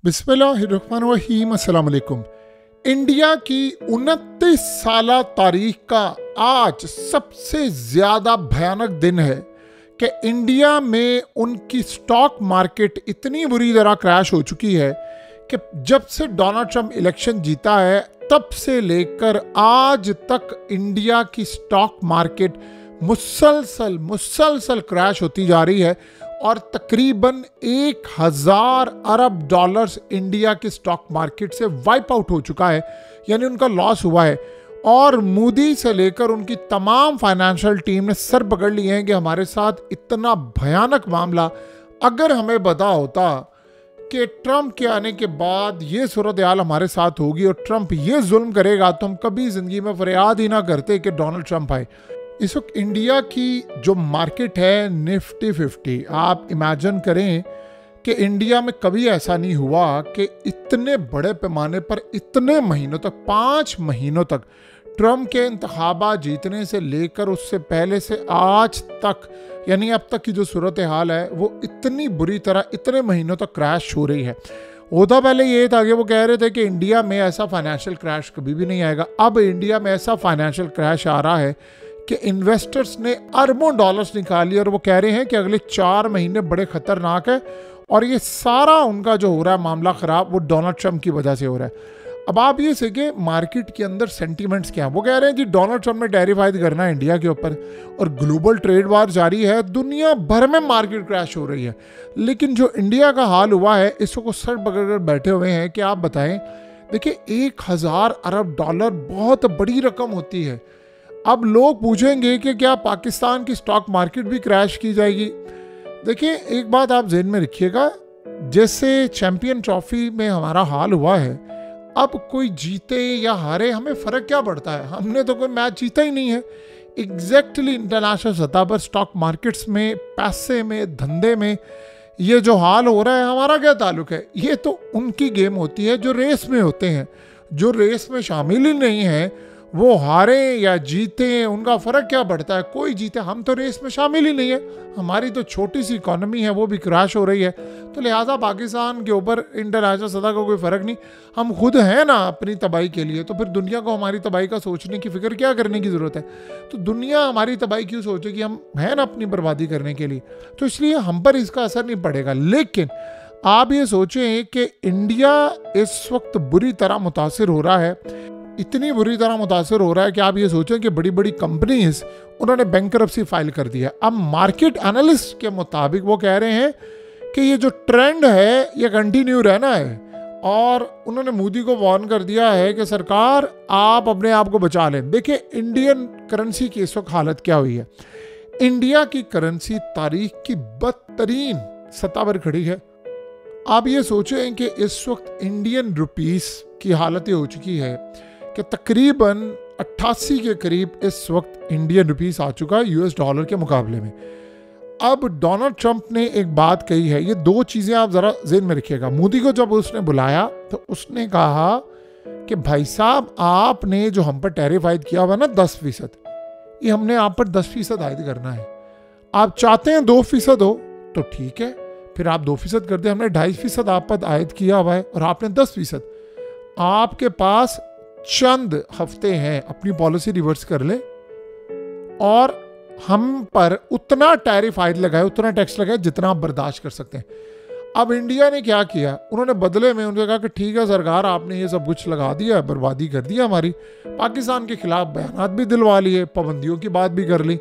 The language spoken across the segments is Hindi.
बिस्मिल्लाहिर्रहमानिर्रहीम। अस्सलाम वालेकुम। इंडिया की 29 साला तारीख का आज सबसे ज़्यादा भयानक दिन है कि इंडिया में उनकी स्टॉक मार्केट इतनी बुरी तरह क्रैश हो चुकी है कि जब से डोनाल्ड ट्रंप इलेक्शन जीता है तब से लेकर आज तक इंडिया की स्टॉक मार्केट मुसलसल क्रैश होती जा रही है और तकरीबन 1000 अरब डॉलर्स इंडिया के स्टॉक मार्केट से वाइप आउट हो चुका है, यानी उनका लॉस हुआ है। और मोदी से लेकर उनकी तमाम फाइनेंशियल टीम ने सर पकड़ लिए हैं कि हमारे साथ इतना भयानक मामला अगर हमें पता होता कि ट्रंप के आने के बाद ये सूरत हाल हमारे साथ होगी और ट्रंप ये जुल्म करेगा तो हम कभी ज़िंदगी में फरियाद ही ना करते कि डोनाल्ड ट्रंप आए। इस वक्त इंडिया की जो मार्केट है निफ्टी 50, आप इमेजिन करें कि इंडिया में कभी ऐसा नहीं हुआ कि इतने बड़े पैमाने पर इतने महीनों तक 5 महीनों तक ट्रंप के इंतखाबात जीतने से लेकर उससे पहले से आज तक, यानी अब तक की जो सूरत हाल है वो इतनी बुरी तरह इतने महीनों तक क्रैश हो रही है। होता पहले ये था कि वो कह रहे थे कि इंडिया में ऐसा फाइनेंशियल क्रैश कभी भी नहीं आएगा। अब इंडिया में ऐसा फाइनेंशियल क्रैश आ रहा है कि इन्वेस्टर्स ने अरबों डॉलर्स निकाली और वो कह रहे हैं कि अगले 4 महीने बड़े खतरनाक है और ये सारा उनका जो हो रहा है मामला ख़राब वो डोनाल्ड ट्रंप की वजह से हो रहा है। अब आप ये सीखे मार्केट के अंदर सेंटीमेंट्स क्या हैं। वो कह रहे हैं जी डोनाल्ड ट्रंप ने टैरिफ आयद करना है इंडिया के ऊपर और ग्लोबल ट्रेड वार जारी है, दुनिया भर में मार्केट क्रैश हो रही है। लेकिन जो इंडिया का हाल हुआ है इसको सर पकड़ कर बैठे हुए हैं कि आप बताएं। देखिए 1000 अरब डॉलर बहुत बड़ी रकम होती है। अब लोग पूछेंगे कि क्या पाकिस्तान की स्टॉक मार्केट भी क्रैश की जाएगी। देखिए एक बात आप ज़हन में रखिएगा, जैसे चैंपियन ट्रॉफी में हमारा हाल हुआ है, अब कोई जीते या हारे हमें फ़र्क क्या पड़ता है, हमने तो कोई मैच जीता ही नहीं है। एग्जैक्टली इंटरनेशनल सतह पर स्टॉक मार्केट्स में, पैसे में, धंधे में ये जो हाल हो रहा है हमारा क्या ताल्लुक़ है। ये तो उनकी गेम होती है जो रेस में होते हैं। जो रेस में शामिल ही नहीं है वो हारे या जीते उनका फ़र्क क्या पड़ता है। कोई जीते, हम तो रेस में शामिल ही नहीं है। हमारी तो छोटी सी इकॉनमी है वो भी क्रैश हो रही है, तो लिहाजा पाकिस्तान के ऊपर इंटरनेशनल सतह का कोई फ़र्क नहीं। हम खुद हैं ना अपनी तबाही के लिए, तो फिर दुनिया को हमारी तबाही का सोचने की फ़िक्र क्या करने की ज़रूरत है। तो दुनिया हमारी तबाही क्यों सोचे कि हम हैं ना अपनी बर्बादी करने के लिए, तो इसलिए हम पर इसका असर नहीं पड़ेगा। लेकिन आप ये सोचें कि इंडिया इस वक्त बुरी तरह मुतासिर हो रहा है, इतनी बुरी तरह मुतासर हो रहा है कि आप ये सोचें कि बड़ी बड़ी कंपनीज उन्होंने बैंकरप्सी फाइल कर दिया। अब मार्केट एनालिस्ट के मुताबिक वो कह रहे हैं कि ये जो ट्रेंड है ये कंटिन्यू रहना है और उन्होंने मोदी को वार्न कर दिया है कि सरकार आप अपने आप को बचा लें। देखिए इंडियन करेंसी की इस वक्त हालत क्या हुई है। इंडिया की करेंसी तारीख की बदतरीन सतह पर खड़ी है। आप ये सोचें कि इस वक्त इंडियन रुपीस की हालत ये हो चुकी है कि तकरीबन 88 के करीब इस वक्त इंडियन रुपीस आ चुका है यूएस डॉलर के मुकाबले में। अब डोनाल्ड ट्रंप ने एक बात कही है, ये 2 चीज़ें आप ज़रा ज़हन में रखिएगा। मोदी को जब उसने बुलाया तो उसने कहा कि भाई साहब आपने जो हम पर टैरिफ आयद किया हुआ ना 10%, ये हमने आप पर 10% आयद करना है। आप चाहते हैं 2% हो तो ठीक है, फिर आप 2% कर दें। हमने 2.5% आप पर आयद किया हुआ है और आपने 10%। आपके पास चंद हफ्ते हैं अपनी पॉलिसी रिवर्स कर ले और हम पर उतना टैरिफ आयद लगाए, उतना टैक्स लगाए जितना आप बर्दाश्त कर सकते हैं। अब इंडिया ने क्या किया, उन्होंने बदले में उन्होंने कहा कि ठीक है सरकार आपने ये सब कुछ लगा दिया, बर्बादी कर दिया हमारी, पाकिस्तान के खिलाफ बयानात भी दिलवा लिए, पाबंदियों की बात भी कर ली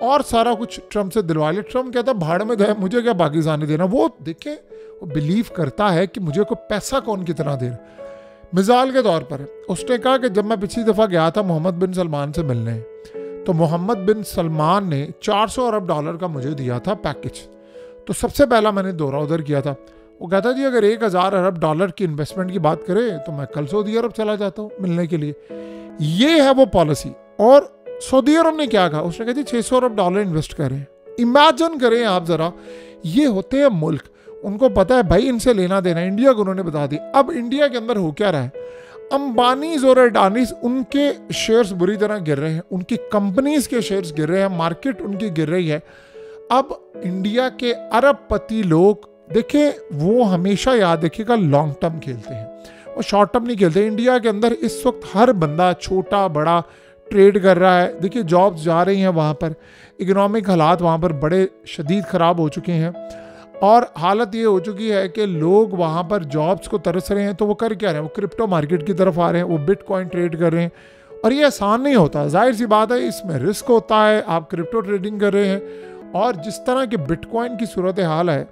और सारा कुछ ट्रंप से दिलवा लिया। ट्रंप कहता भाड़ में गए, मुझे क्या पाकिस्तान ने देना। वो देखें वो बिलीव करता है कि मुझे कोई पैसा कौन कितना दे। मिसाल के तौर पर उसने कहा कि जब मैं पिछली दफ़ा गया था मोहम्मद बिन सलमान से मिलने, तो मोहम्मद बिन सलमान ने 400 अरब डॉलर का मुझे दिया था पैकेज। तो सबसे पहला मैंने दौरा उधर किया था। वो कहता जी अगर 1000 अरब डॉलर की इन्वेस्टमेंट की बात करें तो मैं कल सऊदी अरब चला जाता हूँ मिलने के लिए। ये है वो पॉलिसी। और सऊदी अरब ने क्या कहा, उसने कहा जी 600 अरब डॉलर इन्वेस्ट करें। इमेजिन करें आप ज़रा, ये होते हैं मुल्क, उनको पता है भाई इनसे लेना देना, इंडिया को उन्होंने बता दी। अब इंडिया के अंदर हो क्या रहा है, अंबानीज और अडानीज उनके शेयर्स बुरी तरह गिर रहे हैं, उनकी कंपनीज के शेयर्स गिर रहे हैं, मार्केट उनकी गिर रही है। अब इंडिया के अरबपति लोग देखिए वो हमेशा याद रखिएगा लॉन्ग टर्म खेलते हैं, वो शॉर्ट टर्म नहीं खेलते। इंडिया के अंदर इस वक्त हर बंदा छोटा बड़ा ट्रेड कर रहा है। देखिए जॉब्स जा रही हैं वहाँ पर, इकोनॉमिक हालात वहाँ पर बड़े शदीद ख़राब हो चुके हैं और हालत ये हो चुकी है कि लोग वहाँ पर जॉब्स को तरस रहे हैं। तो वो कर क्या रहे हैं, वो क्रिप्टो मार्केट की तरफ आ रहे हैं, वो बिटकॉइन ट्रेड कर रहे हैं। और ये आसान नहीं होता, जाहिर सी बात है, इसमें रिस्क होता है। आप क्रिप्टो ट्रेडिंग कर रहे हैं और जिस तरह के बिटकॉइन की सूरत हाल है,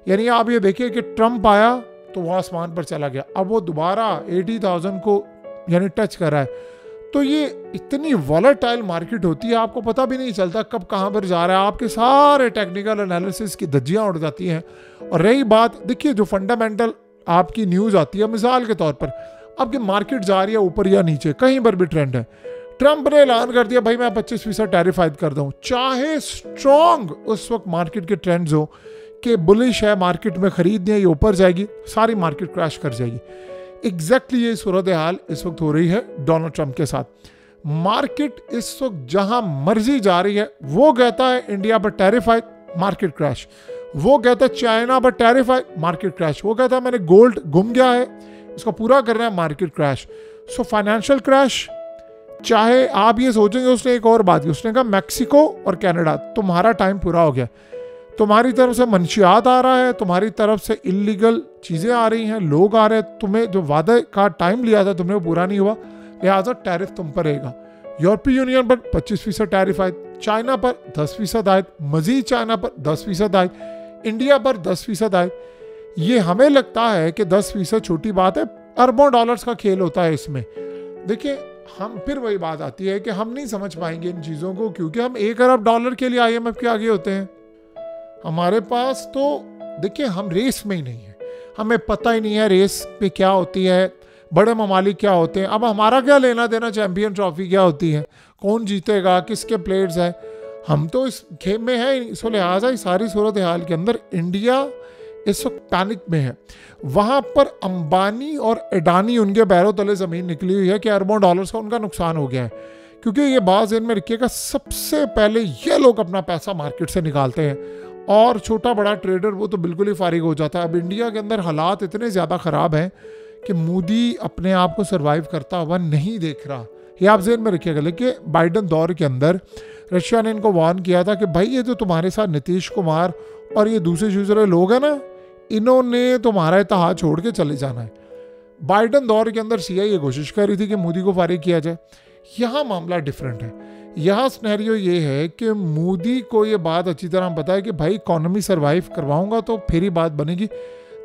यानी आप ये देखिए कि ट्रंप आया तो वो आसमान पर चला गया, अब वो दोबारा 80,000 को यानी टच कर रहा है। तो ये इतनी वॉलेटाइल मार्केट होती है, आपको पता भी नहीं चलता कब कहाँ पर जा रहा है। आपके सारे टेक्निकल एनालिसिस की धज्जियाँ उड़ जाती हैं। और रही बात, देखिए जो फंडामेंटल आपकी न्यूज़ आती है, मिसाल के तौर पर आपकी मार्केट जा रही है ऊपर या नीचे, कहीं पर भी ट्रेंड है, ट्रंप ने ऐलान कर दिया भाई मैं 25% टैरिफ आयद कर दूँ, चाहे स्ट्रॉन्ग उस वक्त मार्केट के ट्रेंड्स हो कि बुलिश है, मार्केट में खरीदने ये ऊपर जाएगी, सारी मार्केट क्रैश कर जाएगी। एग्जैक्टली ये सूरत हाल इस वक्त हो रही है डोनाल्ड ट्रंप के साथ। मार्केट इस वक्त जहां मर्जी जा रही है, वो कहता है इंडिया पर टैरिफ आए, मार्केट क्रैश। वो कहता है चाइना पर टैरिफ आए, मार्केट क्रैश। वो कहता है मैंने गोल्ड गुम गया है, इसको पूरा करना है, market crash. So financial crash. चाहे आप ये सोचेंगे, उसने एक और बात की, उसने कहा मैक्सिको और कनाडा तुम्हारा टाइम पूरा हो गया, तुम्हारी तरफ से मंशियात आ रहा है, तुम्हारी तरफ से इलीगल चीज़ें आ रही हैं, लोग आ रहे हैं, तुम्हें जो वादे का टाइम लिया था तुमने वो पूरा नहीं हुआ, लिहाजा टैरिफ तुम पर रहेगा। यूरोपीय यूनियन पर 25% टैरिफ आए, चाइना पर 10% आए, मजीद चाइना पर 10% आए, इंडिया पर 10% आए। ये हमें लगता है कि 10% छोटी बात है, अरबों डॉलर्स का खेल होता है इसमें। देखिए हम फिर वही बात आती है कि हम नहीं समझ पाएंगे इन चीज़ों को, क्योंकि हम 1 अरब डॉलर के लिए IMF के आगे होते हैं। हमारे पास तो देखिए हम रेस में ही नहीं है, हमें पता ही नहीं है रेस पे क्या होती है, बड़े ममालिक क्या होते हैं। अब हमारा क्या लेना देना चैंपियन ट्रॉफी क्या होती है, कौन जीतेगा, किसके प्लेयर्स हैं, हम तो इस खेम में है। इसको लिहाजा इस सारी सूरत हाल के अंदर इंडिया इस वक्त पैनिक में है। वहाँ पर अंबानी और अडानी उनके पैरों तले ज़मीन निकली हुई है कि अरबों डॉलर्स का उनका नुकसान हो गया है। क्योंकि ये बात ज़हन में रखिएगा, सबसे पहले ये लोग अपना पैसा मार्केट से निकालते हैं और छोटा बड़ा ट्रेडर वो तो बिल्कुल ही फारिग हो जाता है। अब इंडिया के अंदर हालात इतने ज़्यादा ख़राब हैं कि मोदी अपने आप को सर्वाइव करता हुआ नहीं देख रहा, ये आप ज़हन में रखिएगा। लेकिन बाइडन दौर के अंदर रशिया ने इनको वार्न किया था कि भाई ये जो तुम्हारे साथ नीतीश कुमार और ये दूसरे लोग हैं ना, इन्होंने तुम्हारा इत्तेहाद छोड़ के चले जाना है। बाइडन दौर के अंदर CIA कोशिश कर रही थी कि मोदी को फारिग किया जाए। यहाँ मामला डिफरेंट है। यहाँ सिनेरियो ये है कि मोदी को ये बात अच्छी तरह पता है कि भाई इकॉनमी सर्वाइव करवाऊंगा तो फिर ही बात बनेगी।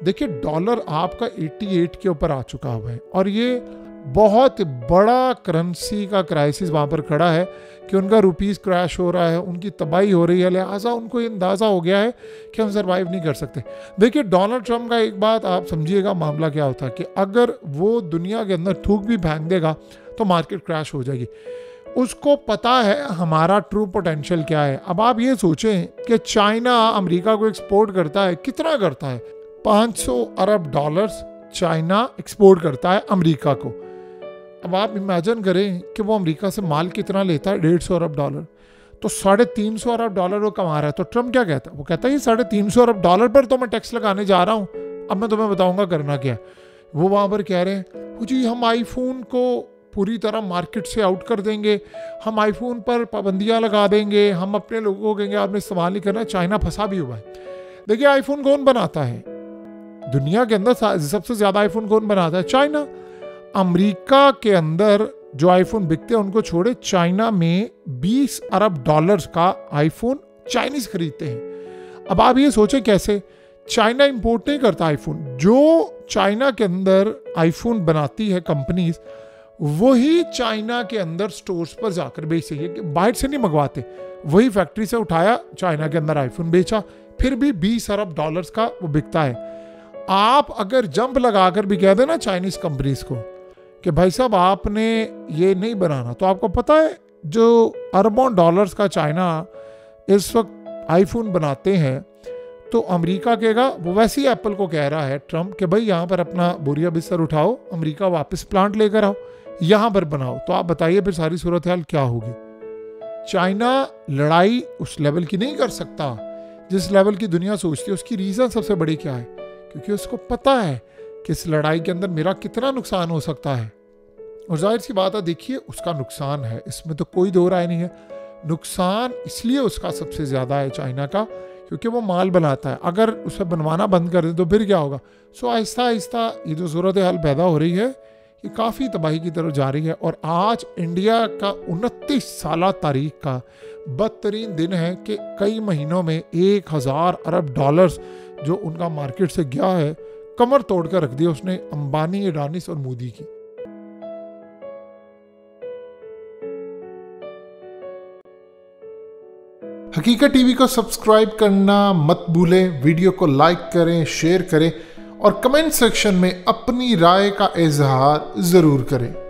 देखिए डॉलर आपका 88 के ऊपर आ चुका हुआ है और ये बहुत बड़ा करेंसी का क्राइसिस वहाँ पर खड़ा है कि उनका रुपीस क्रैश हो रहा है, उनकी तबाही हो रही है। लिहाजा उनको ये अंदाज़ा हो गया है कि हम सर्वाइव नहीं कर सकते। देखिए डोनाल्ड ट्रंप का एक बात आप समझिएगा, मामला क्या होता है कि अगर वो दुनिया के अंदर थूक भी फेंक देगा तो मार्केट क्रैश हो जाएगी। उसको पता है हमारा ट्रू पोटेंशियल क्या है। अब आप ये सोचें कि चाइना अमेरिका को एक्सपोर्ट करता है, कितना करता है, 500 अरब डॉलर्स चाइना एक्सपोर्ट करता है अमेरिका को। अब आप इमेजिन करें कि वो अमेरिका से माल कितना लेता है, 150 अरब डॉलर, तो 350 अरब डॉलर वो कमा रहा है। तो ट्रंप क्या कहता है, वो कहता है ये 350 अरब डॉलर पर तो मैं टैक्स लगाने जा रहा हूँ, अब मैं तुम्हें बताऊंगा करना क्या। वो वहाँ पर कह रहे हैं जी हम आईफोन को पूरी तरह मार्केट से आउट कर देंगे, हम आईफोन पर पाबंदियां लगा देंगे, हम अपने लोगों को कहेंगे आपने इस्तेमाल नहीं करना। चाइना फंसा भी हुआ है। देखिए आईफोन कौन बनाता है दुनिया के अंदर, सबसे ज़्यादा आईफोन कौन बनाता है, चाइना। अमेरिका के अंदर जो आईफोन बिकते हैं उनको छोड़े, चाइना में 20 अरब डॉलर्स का आईफोन चाइनीज खरीदते हैं। अब आप ये सोचें कैसे, चाइना इंपोर्ट नहीं करता आईफोन, जो चाइना के अंदर आईफोन बनाती है कंपनीज, वही चाइना के अंदर स्टोर्स पर जाकर बेच रही है, बाहर से नहीं मंगवाते, वही फैक्ट्री से उठाया चाइना के अंदर आईफोन बेचा, फिर भी 20 अरब डॉलर्स का वो बिकता है। आप अगर जंप लगाकर भी कह देना चाइनीज कंपनीज को कि भाई साहब आपने ये नहीं बनाना, तो आपको पता है जो अरबों डॉलर्स का चाइना इस वक्त आईफोन बनाते हैं, तो अमेरिका कहेगा, वो वैसे ही एप्पल को कह रहा है ट्रंप कि भाई यहाँ पर अपना बोरिया बिस्तर उठाओ, अमेरिका वापस प्लांट लेकर आओ, यहाँ पर बनाओ। तो आप बताइए फिर सारी सूरत हाल क्या होगी। चाइना लड़ाई उस लेवल की नहीं कर सकता जिस लेवल की दुनिया सोचती है, उसकी रीज़न सबसे बड़ी क्या है? क्योंकि उसको पता है कि इस लड़ाई के अंदर मेरा कितना नुकसान हो सकता है। और जाहिर सी बात है, देखिए उसका नुकसान है, इसमें तो कोई दो राय नहीं है। नुकसान इसलिए उसका सबसे ज़्यादा है चाइना का, क्योंकि वो माल बनाता है। अगर उसे बनवाना बंद कर दे तो फिर क्या होगा? सो आहिस्ता आहिस्ता ये जो सूरत हाल पैदा हो रही है, ये काफ़ी तबाही की तरफ जा रही है। और आज इंडिया का 29 साल तारीख का बदतरीन दिन है कि कई महीनों में 1000 अरब डॉलर्स जो उनका मार्केट से गया है, कमर तोड़ कर रख दिया उसने अंबानी, अडानीस और मोदी की। हकीकत टीवी को सब्सक्राइब करना मत भूलें, वीडियो को लाइक करें, शेयर करें और कमेंट सेक्शन में अपनी राय का इजहार ज़रूर करें।